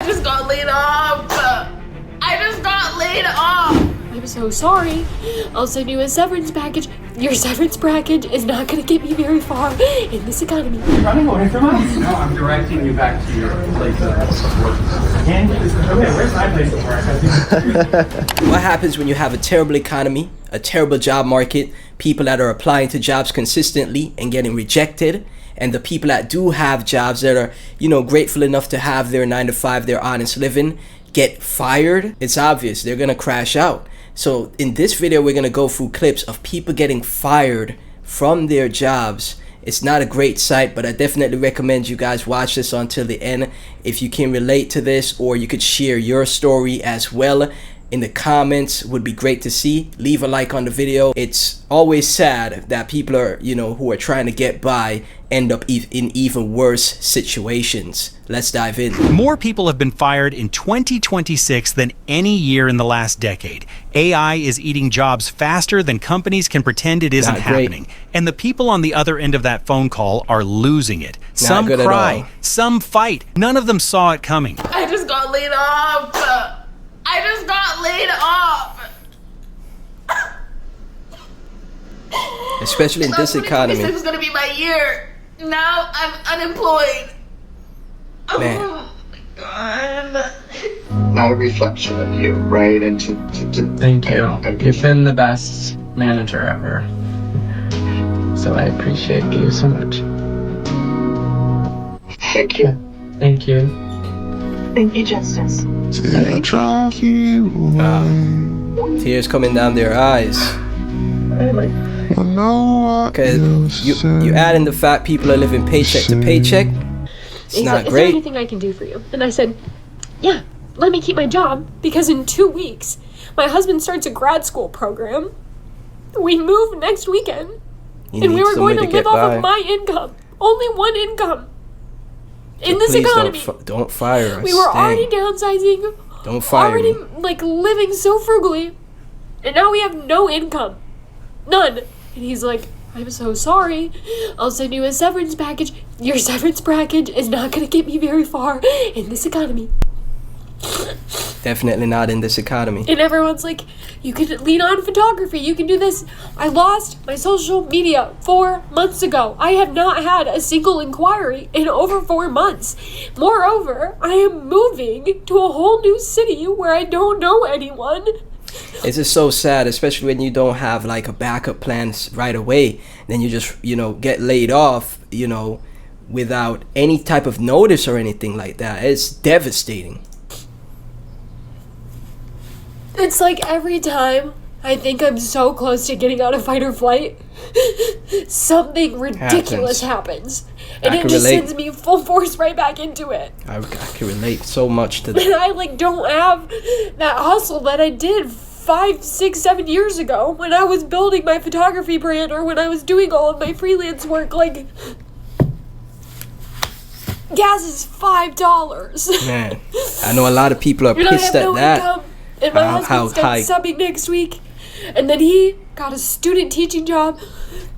just got laid off. I just got laid off. I'm so sorry. I'll send you a severance package. Your severance package is not going to get me very far in this economy. You're running away from us? No, I'm directing you back to your place of work. Okay, where's my place of work? What happens when you have a terrible economy, a terrible job market, people that are applying to jobs consistently and getting rejected, and the people that do have jobs that are, grateful enough to have their 9-to-5, their honest living, get fired? It's obvious they're gonna crash out. So in this video, we're gonna go through clips of people getting fired from their jobs. It's not a great sight, but I definitely recommend you guys watch this until the end if you can relate to this, or you could share your story as well in the comments. Would be great to see. Leave a like on the video. It's always sad that people are, who are trying to get by end up in even worse situations. Let's dive in. More people have been fired in 2026 than any year in the last decade. AI is eating jobs faster than companies can pretend it isn't happening. And the people on the other end of that phone call are losing it. Some cry, some fight. None of them saw it coming. I just got laid off. I just got laid off. Especially in this economy. This was gonna be my year. Now I'm unemployed. Man. Oh my god. Not a reflection of you, right? And to Thank you. You've been the best manager ever. So I appreciate you so much. Thank you. Thank you. Thank you, Justice. Tears coming down their eyes. Because you add in the fact people are living paycheck to paycheck. It's not Is great. there anything I can do for you? And I said, yeah, let me keep my job, because in 2 weeks, my husband starts a grad school program. We move next weekend, and we were going to live off of my income. Only one income. In this economy. Don't fire us. We were already downsizing. Don't fire already, me. living so frugally. And now we have no income. None. And he's like, I'm so sorry. I'll send you a severance package. Your severance package is not going to get me very far in this economy. Definitely not in this economy. And everyone's like, you can lean on photography. You can do this. I lost my social media 4 months ago. I have not had a single inquiry in over 4 months. Moreover, I am moving to a whole new city where I don't know anyone. It's just so sad, especially when you don't have like a backup plan right away. Then you just, get laid off, without any type of notice or anything like that. It's devastating. It's like every time I think I'm so close to getting out of fight or flight, something ridiculous happens. And it just sends me full force right back into it. I can relate so much to that. And I don't have that hustle that I did 5, 6, 7 years ago when I was building my photography brand, or when I was doing all of my freelance work. Gas is $5. Man, I know a lot of people are pissed at that. Income, and my husband starts subbing next week, and then he got a student teaching job.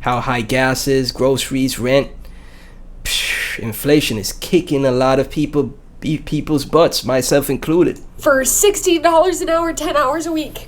How high gas is, groceries, rent. Inflation is kicking a lot of people's butts, myself included. For $16 an hour, 10 hours a week.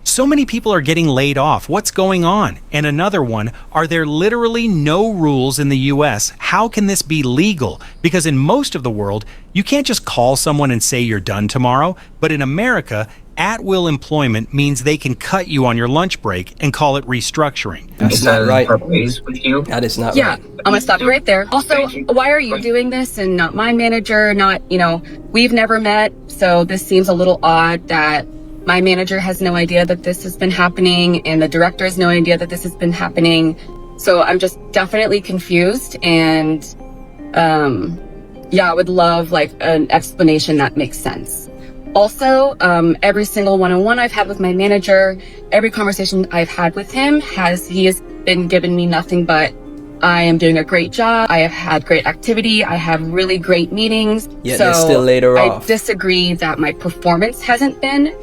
So many people are getting laid off. What's going on? And another one, are there literally no rules in the US? How can this be legal? Because in most of the world, you can't just call someone and say you're done tomorrow. But in America, at-will employment means they can cut you on your lunch break and call it restructuring. That's not right. With you. That is not Yeah, right. I'm gonna stop you right there. Also, why are you doing this and not my manager? We've never met, so this seems a little odd that my manager has no idea that this has been happening, and the director has no idea that this has been happening. So I'm just definitely confused, and I would love an explanation that makes sense. Also, every single one-on-one I've had with my manager, every conversation I've had with him, he has been giving me nothing but, I am doing a great job, I have had great activity, I have really great meetings. Yet they're still later off. I disagree that my performance hasn't been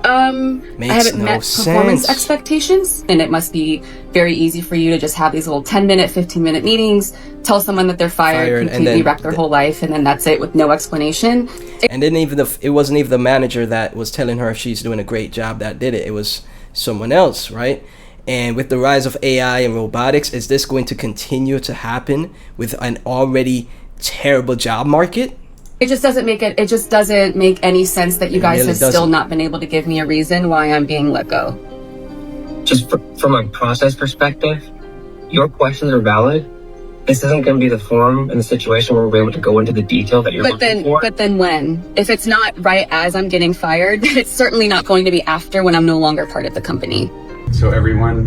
I Makes haven't no met performance sense. expectations, and it must be very easy for you to just have these little 10-minute, 15-minute meetings, tell someone that they're fired, and completely then wreck their whole life, and then that's it with no explanation. And then it wasn't even the manager that was telling her she's doing a great job that did it. It was someone else, right? And with the rise of AI and robotics, is this going to continue to happen with an already terrible job market? It just doesn't make it. It just doesn't make any sense that you guys really have still doesn't. not been able to give me a reason why I'm being let go. Just from a process perspective, your questions are valid. This isn't going to be the forum and the situation where we're able to go into the detail that you're looking for. But then when? If it's not right as I'm getting fired, it's certainly not going to be after when I'm no longer part of the company. So everyone,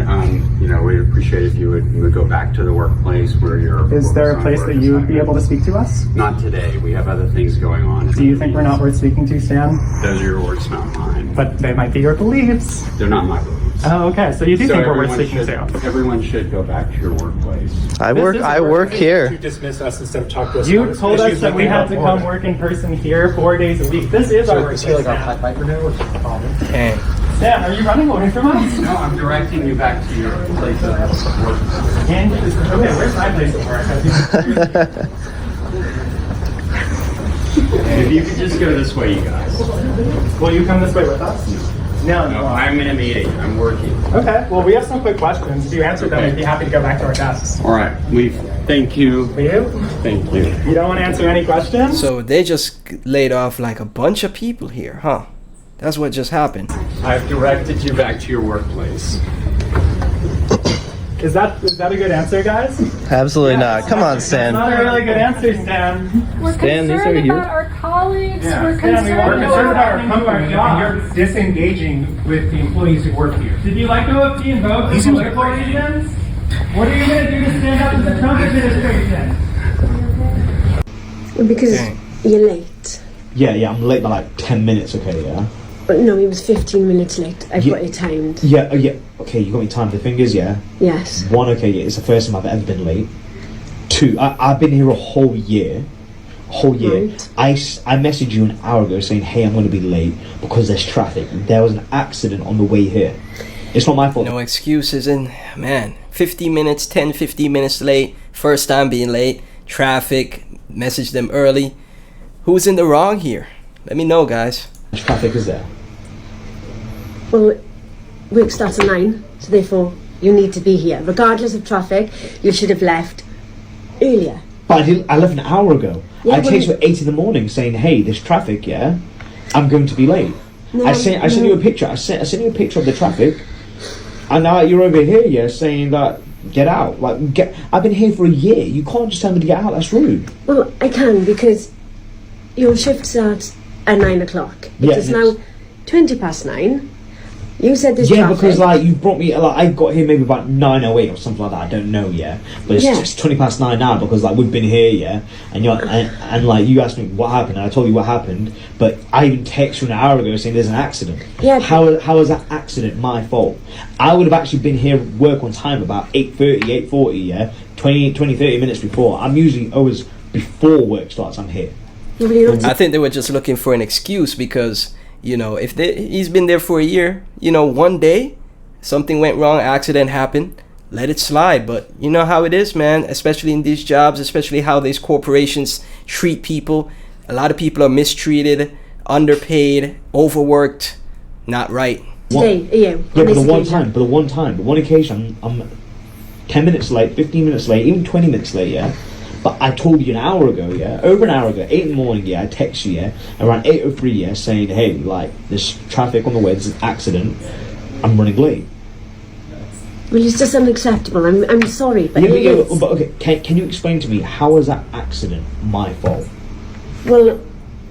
we'd appreciate if you would go back to the workplace where you're. Is there a place that you would be able to speak to us? Not today. We have other things going on. Do you think we're not worth speaking to, Stan? Those are your words, not mine. But they might be your beliefs. They're not my beliefs. Oh, okay. So you do think we're worth everyone speaking should- to? Everyone should go back to your workplace. I work here. Dismiss us instead of talk to us. You told us that we had to come work in person here 4 days a week. This is our workplace. Like our Pied Piper now, which is a problem. And Stan, are you running away from us? No, I'm directing you back to your place of work. And, okay, where's my place of work? If you could just go this way, you guys. Will you come this way with us? No. No, I'm in a meeting. I'm working. Okay, well, we have some quick questions. If you answer them, we'd be happy to go back to our desks. All right. Thank you. For you? Thank you. You don't want to answer any questions? so they just laid off like a bunch of people here, huh? That's what just happened. I've directed you back to your workplace. Is that a good answer, guys? Absolutely not. Come on, That's Stan. not a really good answer, Stan. We're Stan, these concerned are you. about our colleagues. Yeah. We're Stan, we concerned are concerned about our about company, and you're disengaging with the employees who work here. Did you let go of T and vote for political reasons? What are you going to do to stand up to the Trump administration? Because Dang. you're late. Yeah, I'm late by like 10 minutes, okay, yeah? But no, he was 15 minutes late. I've Yeah. got it timed. Yeah, okay, you got me timed. The thing is, yeah, Yes. one, okay, yeah, it's the first time I've ever been late. Two, I've been here a whole year. Right. I messaged you an hour ago saying, hey, I'm going to be late because there's traffic. There was an accident on the way here. It's not my fault. No excuses, and man, 15 minutes late, first time being late, traffic, message them early. Who's in the wrong here? Let me know, guys. Traffic is there. Well, work starts at 9, so therefore you need to be here. Regardless of traffic, you should have left earlier. But I left an hour ago. Yeah, I well, texted you at 8 in the morning saying, hey, there's traffic, yeah? I'm going to be late. No, I sent no. you a picture. I sent you a picture of the traffic. And now you're over here, yeah, saying that, get out. I've been here for a year. You can't just tell me to get out. That's rude. Well, I can because your shift starts at 9 o'clock. Yeah, It is it's- now 20 past 9. You said there's Yeah, traffic. because you brought me. I got here maybe about 9:08 or something like that. I don't know, yeah. But it's Yeah. just 20 past 9 now because we've been here, yeah. And you asked me what happened, and I told you what happened. But I even texted you an hour ago saying there's an accident. Yeah. How is that accident my fault? I would have actually been here work on time about 8:30, 8:40, yeah. 20, 30 minutes before. I'm usually always before work starts. I'm here. Yeah, but you're not I think they were just looking for an excuse because, if he's been there for a year, one day something went wrong, accident happened, let it slide. But you know how it is, man, especially in these jobs, especially how these corporations treat people. A lot of people are mistreated, underpaid, overworked, not right. today, are you? Yeah, on but this the occasion? one occasion, I'm 10 minutes late, 15 minutes late, even 20 minutes late, yeah? But I told you an hour ago, yeah? Over an hour ago, 8 in the morning, yeah? I text you, yeah? Around 8:03, yeah? Saying, hey, there's traffic on the way, there's an accident, I'm running late. Well, it's just unacceptable. I'm sorry, but Yeah, it is. but okay, can you explain to me, how is that accident my fault? Well,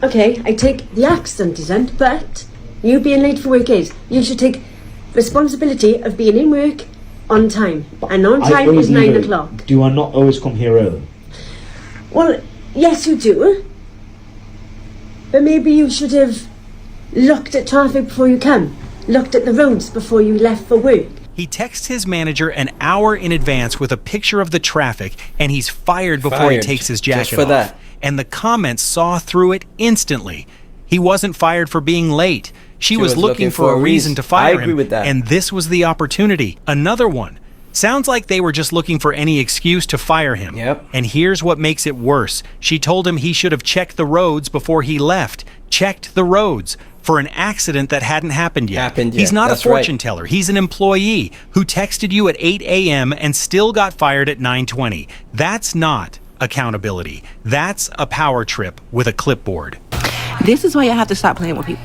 okay, I take the accident isn't, but you being late for work is. You should take responsibility of being in work on time. And on I time always is leave 9 early. o'clock. Do I not always come here early? Well, yes, you do. But maybe you should have looked at traffic before you come. Looked at the roads before you left for work. He texts his manager an hour in advance with a picture of the traffic, and he's fired before he Fired. takes his Just jacket for off. that. And the comments saw through it instantly. He wasn't fired for being late. She was looking for a reason to fire him. I agree with that. And this was the opportunity. Another one. Sounds like they were just looking for any excuse to fire him. Yep. And here's what makes it worse. She told him he should have checked the roads before he left. Checked the roads for an accident that hadn't happened yet. He's not That's a fortune teller. He's an employee who texted you at 8 a.m. and still got fired at 9:20. That's not accountability. That's a power trip with a clipboard. This is why you have to stop playing with people.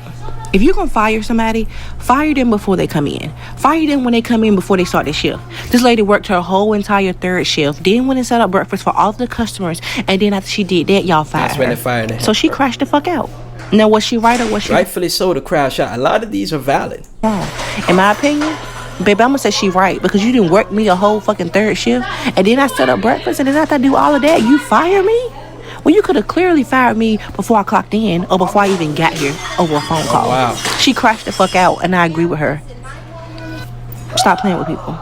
If you're going to fire somebody, fire them before they come in. Fire them when they come in before they start their shift. This lady worked her whole entire third shift, then went and set up breakfast for all of the customers, and then after she did that, y'all fired That's when her. they fired her. So she crashed the fuck out. Now, was she right or was she... Rightfully so to crash out. A lot of these are valid. In my opinion, baby, I'm going to say she right, because you didn't work me a whole fucking third shift, and then I set up breakfast, and then after I do all of that, you fire me? Well, you could have clearly fired me before I clocked in or before I even got here over a phone call. Wow. She crashed the fuck out, and I agree with her. Stop playing with people.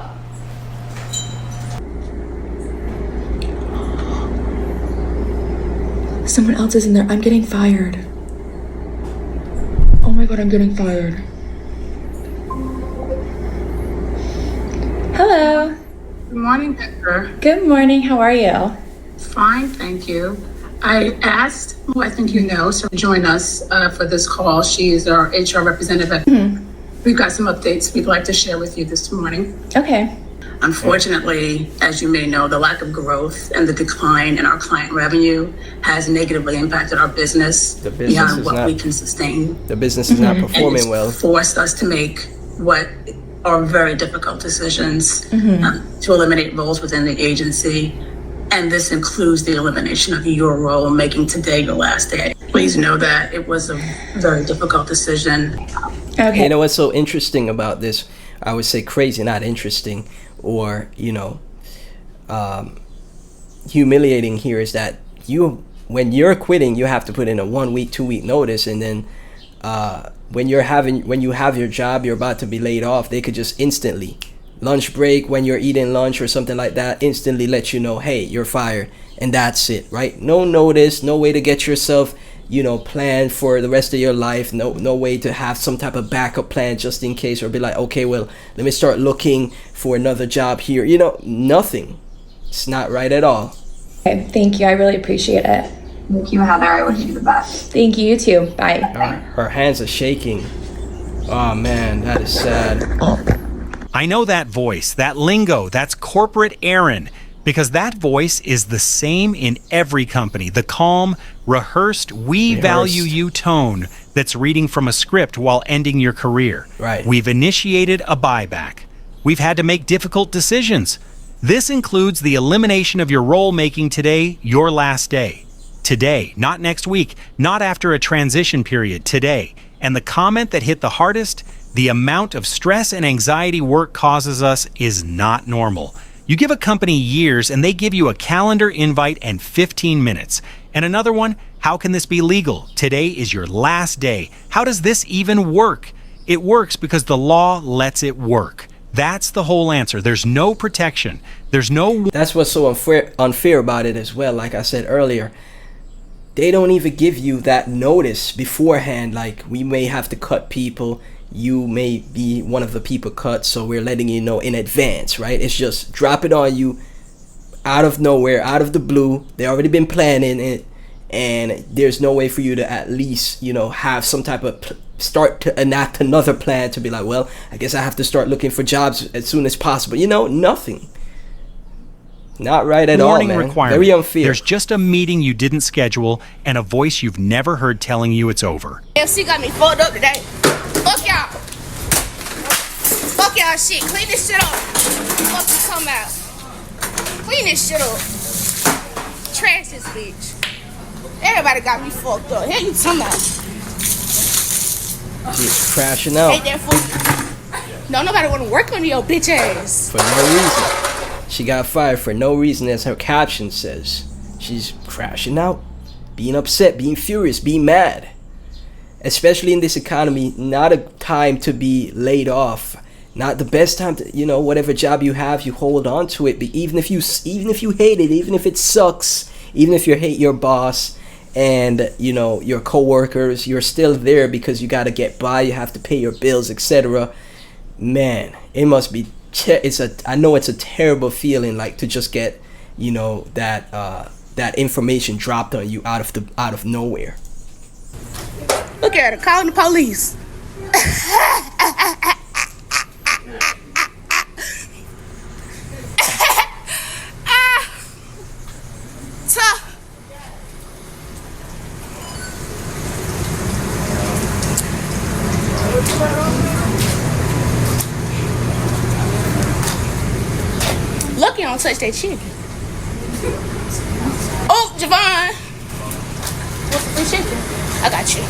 Someone else is in there. I'm getting fired. Oh my god, I'm getting fired. Hello. Good morning, Pepper. Good morning. How are you? Fine, thank you. I asked, who I think you know, to join us for this call. She is our HR representative. We've got some updates we'd like to share with you this morning. Okay. Unfortunately, as you may know, the lack of growth and the decline in our client revenue has negatively impacted our business, beyond what we can sustain. The business is not performing and well. Forced us to make what are very difficult decisions to eliminate roles within the agency. And this includes the elimination of your role, making today your last day. Please know that it was a very difficult decision. Okay. You know what's so interesting about this? I would say crazy, not interesting, or, humiliating here is that when you're quitting, you have to put in a 1 week, 2 week notice, and then when you have your job, you're about to be laid off, they could just instantly, lunch break, when you're eating lunch or something like that, instantly let you know, hey, you're fired, and that's it, right? No notice, no way to get yourself plan for the rest of your life, no way to have some type of backup plan just in case, or be like, okay, well, let me start looking for another job here. Nothing. It's not right at all. Okay, thank you. I really appreciate it. Thank you, Heather. I wish you the best. Thank you, you too. Bye. Her hands are shaking. Oh man, that is sad. I know that voice, that lingo, that's corporate Aaron, because that voice is the same in every company. The calm, rehearsed, we value you tone that's reading from a script while ending your career. Right. We've initiated a buyback. We've had to make difficult decisions. This includes the elimination of your role making today your last day. Today, not next week, not after a transition period, today. And the comment that hit the hardest, the amount of stress and anxiety work causes us is not normal. You give a company years and they give you a calendar invite and 15 minutes. And another one, how can this be legal? Today is your last day. How does this even work? It works because the law lets it work. That's the whole answer. There's no protection. There's no... That's what's so unfair about it as well. Like I said earlier, they don't even give you that notice beforehand. Like, we may have to cut people. You may be one of the people cut, so we're letting you know in advance, right? It's just drop it on you out of nowhere, out of the blue. They already been planning it, and there's no way for you to at least, have some type of start to enact another plan to be like, well, I guess I have to start looking for jobs as soon as possible. Nothing. Not right at all, man. Requirement. Very unfair. There's just a meeting you didn't schedule and a voice you've never heard telling you it's over. FC got me fucked up today. Fuck y'all. Fuck y'all shit. Clean this shit up. Fuck you talking about. Clean this shit up. Trash this bitch. Everybody got me fucked up. Hell you talking about? She's crashing out. Ain't that fool? No, nobody want to work on your bitch ass. For no reason. She got fired for no reason, as her caption says. She's crashing out, being upset, being furious, being mad. Especially in this economy, not a time to be laid off. Not the best time to, whatever job you have, you hold on to it. But even if you hate it, even if it sucks, even if you hate your boss, and your coworkers, you're still there because you got to get by, you have to pay your bills, etc. Man, it must be I know it's a terrible feeling, like, to just get that information dropped on you out of nowhere. Look at her calling the police. Lucky I don't touch that chicken. Oh, Javon. What's the free chicken? I got you.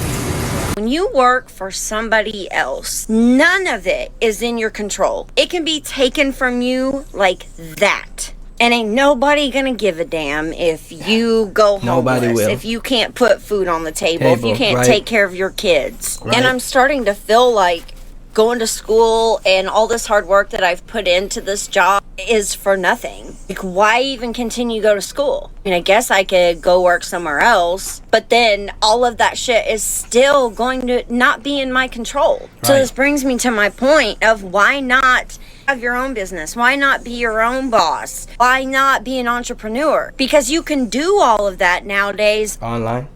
When you work for somebody else, none of it is in your control. It can be taken from you like that. And ain't nobody gonna give a damn if you go homeless, Nobody will. if you can't put food on the table, if you can't right. take care of your kids. Right. And I'm starting to feel like going to school and all this hard work that I've put into this job is for nothing. Like, why even continue to go to school? I mean, I guess I could go work somewhere else, but then all of that shit is still going to not be in my control. Right. So this brings me to my point of why not have your own business? Why not be your own boss? Why not be an entrepreneur? Because you can do all of that nowadays online.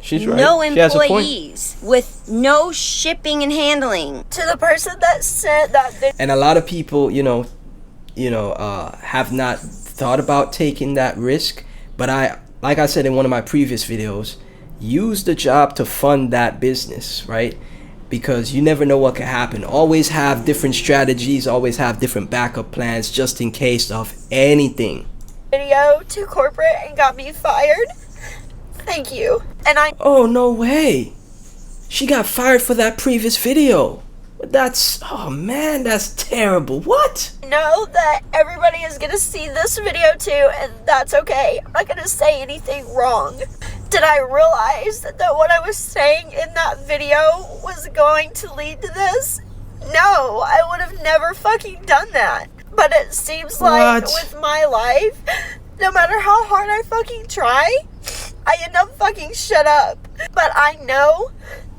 She's right. No She has a point. employees, with no shipping and handling. To the person that sent that video. And a lot of people, have not thought about taking that risk. But like I said in one of my previous videos, use the job to fund that business, right? Because you never know what could happen. Always have different strategies, always have different backup plans just in case of anything. Video to corporate and got me fired. Thank you. And Oh, no way. She got fired for that previous video. Oh man, that's terrible. What? know that everybody is gonna see this video too, and that's okay. I'm not gonna say anything wrong. Did I realize that what I was saying in that video was going to lead to this? No, I would have never fucking done that. But it seems like with my life, no matter how hard I fucking try, I end up fucking shut up. But I know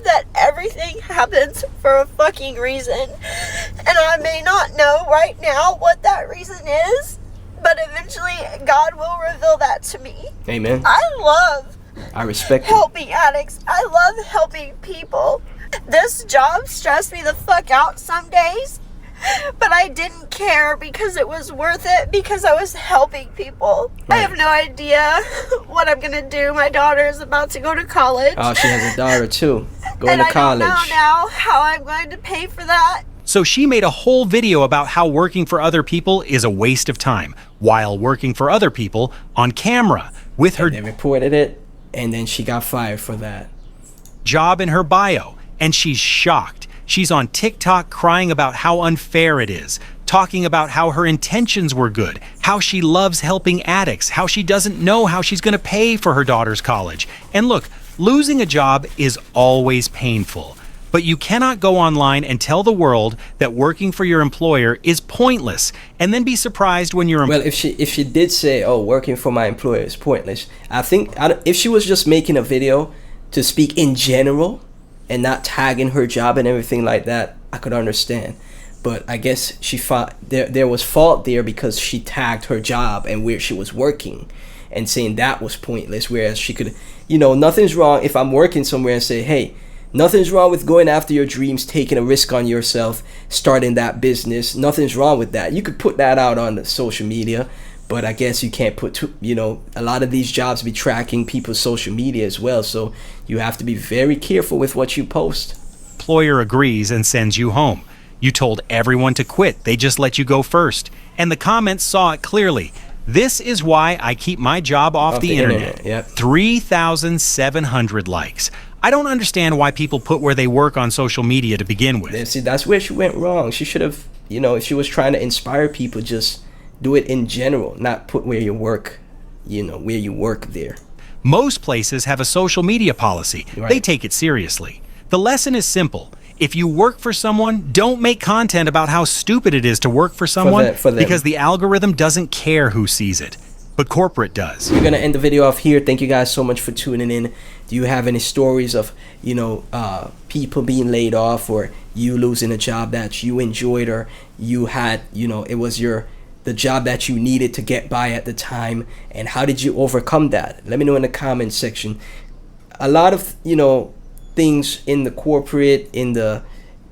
that everything happens for a fucking reason. And I may not know right now what that reason is, but eventually God will reveal that to me. Amen. I respect helping addicts. I love helping people. This job stressed me the fuck out some days, but I didn't care because it was worth it because I was helping people. Right. I have no idea what I'm gonna do. My daughter is about to go to college. Oh, she has a daughter too, going to college. And I don't know now how I'm going to pay for that. So she made a whole video about how working for other people is a waste of time, while working for other people on camera with her. They reported it, and then she got fired for that. Job in her bio, and she's shocked. She's on TikTok crying about how unfair it is, talking about how her intentions were good, how she loves helping addicts, how she doesn't know how she's going to pay for her daughter's college. And look, losing a job is always painful, but you cannot go online and tell the world that working for your employer is pointless and then be surprised when you're... Well, if she did say, oh, working for my employer is pointless, I think if she was just making a video to speak in general and not tagging her job and everything like that, I could understand. But I guess there was fault there because she tagged her job and where she was working and saying that was pointless, whereas she could, nothing's wrong if I'm working somewhere and say, hey, nothing's wrong with going after your dreams, taking a risk on yourself, starting that business. Nothing's wrong with that. You could put that out on the social media, but I guess you can't put, a lot of these jobs be tracking people's social media as well. So you have to be very careful with what you post. Employer agrees and sends you home. You told everyone to quit. They just let you go first. And the comments saw it clearly. This is why I keep my job off the internet. Yep. 3,700 likes. I don't understand why people put where they work on social media to begin with. See, that's where she went wrong. She should have, if she was trying to inspire people, just do it in general, not put where you work, where you work there. Most places have a social media policy. Right. They take it seriously. The lesson is simple. If you work for someone, don't make content about how stupid it is to work for someone because the algorithm doesn't care who sees it. But but corporate does. We're gonna end the video off here. Thank you guys so much for tuning in. Do you have any stories of, you know, people being laid off, or you losing a job that you enjoyed, or you had, you know, it was the job that you needed to get by at the time, and how did you overcome that? Let me know in the comment section. A lot of, you know, things in the corporate, in the,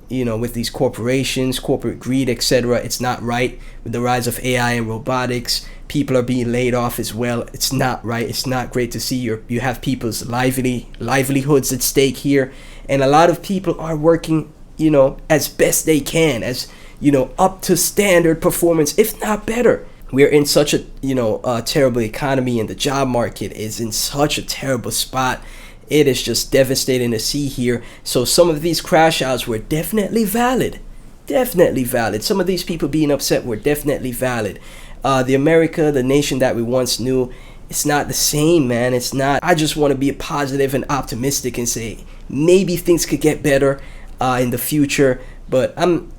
you know, with these corporations, corporate greed, etc. It's not right. With the rise of AI and robotics, people are being laid off as well. It's not right. It's not great to see. You have people's livelihoods at stake here, and a lot of people are working, you know, as best they can, as, you know, up to standard performance, if not better. We're in such a, you know, terrible economy, and the job market is in such a terrible spot. It is just devastating to see here. So some of these crash outs were definitely valid. Definitely valid. Some of these people being upset were definitely valid. The America, the nation that we once knew, it's not the same, man. It's not. I just want to be positive and optimistic and say maybe things could get better in the future. But I'm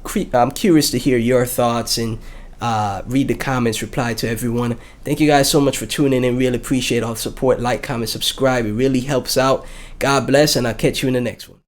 curious to hear your thoughts, and read the comments, reply to everyone. Thank you guys so much for tuning in. Really appreciate all the support. Like, comment, subscribe. It really helps out. God bless, and I'll catch you in the next one.